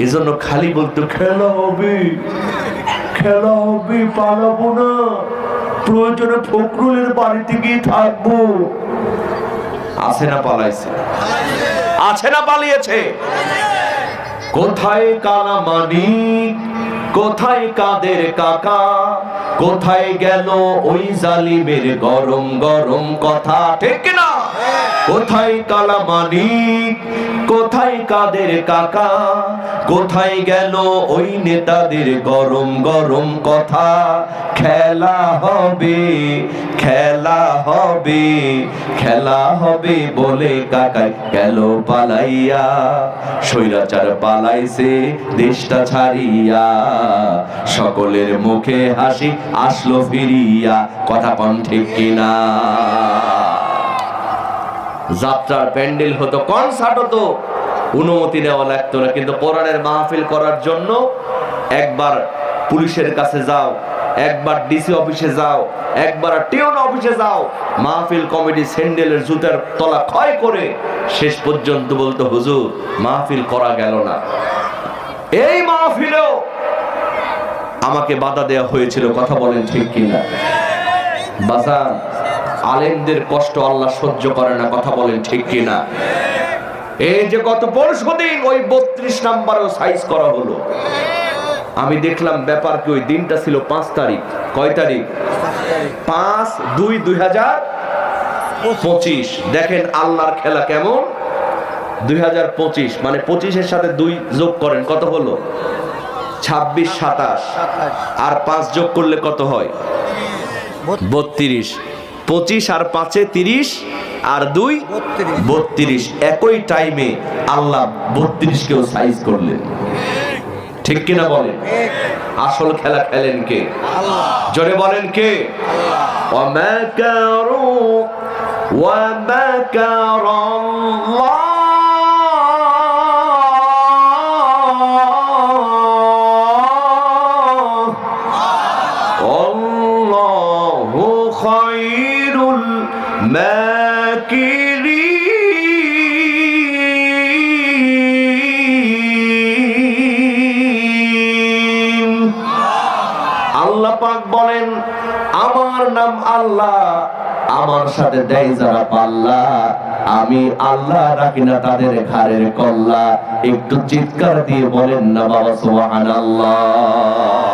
এজন্য খালি বলতো খেলা হবে, খেলা হবে, পালাবো না, প্রয়োজনে ফখরুলের বাড়িতে গিয়ে থাকবো। আছে না পালাইছে? আছে না পালিয়েছে? কোথায় কালা মানিক, কোথায় কাদের কাকা, কোথায় গেল ওই জালিমের গরম গরম কথা, ঠিক না? কোথায় কালা মানিক, কোথায় কাদের কাকা, কোথায় গেল ওই নেতাদের গরম গরম কথা। খেলা হবে, খেলা হবে, খেলা হবে বলে কাকাই গেল পালাইয়া, স্বৈরাচার পালাইছে দেশটা ছাড়িয়া, সকলের মুখে হাসি আসলো ফিরিয়া। কথা কোন ঠিক কিনা? যাত্রার প্যান্ডেল হতো, কনসার্ট হতো, অনুমতি নেওয়া লাগতো না। কিন্তু কোরআনের মাহফিল করার জন্য একবার পুলিশের কাছে যাও, একবার ডিসি অফিসে যাও, একবার টিউন অফিসে যাও, মাহফিল কমিটি স্যান্ডেলের জুতার তলা ক্ষয় করে শেষ পর্যন্ত বলতো হুজুর মাহফিল করা গেল না। এই মাহফিলেও আমাকে বাধা দেওয়া হয়েছিল। কথা বলেন ঠিক কিনা? বাজার আলেমদের কষ্ট আল্লাহ সহ্য করে না। কথা বলেন ঠিক কিনা? এই যে গত পরশুদিন ওই 32 নাম্বারও সাইজ করা হলো, আমি দেখলাম ব্যাপার কি, ওই দিনটা ছিল 5 তারিখ। কয় তারিখ? 5/2/2025। দেখেন আল্লাহর খেলা কেমন। 2025 মানে 25-এর সাথে 2 যোগ করেন, কত হলো? 26, 27 আর 5 যোগ করলে কত হয়? 32। 25 আর 5-এ 30 আর 2 32। একই টাইমে আল্লাহ 32 কেও সাইজ করলেন। ঠিক কিনা বলেন? আসল খেলা খেলেন কে? আল্লাহ। জোরে বলেন কে? আল্লাহ। ওয়া মাকারু ওয়া মাকারাল্লাহ আল্লাহু খায়রুল মাকিরিন। আল্লাহ পাক বলেন আমার নাম আল্লাহ, আমার সাথে দেয় যারা পাল্লা, আমি আল্লাহ রাখি না তাদের ঘাড়ের কল্লা। একটু চিৎকার দিয়ে বলেন না বাবা সুবহানাল্লাহ।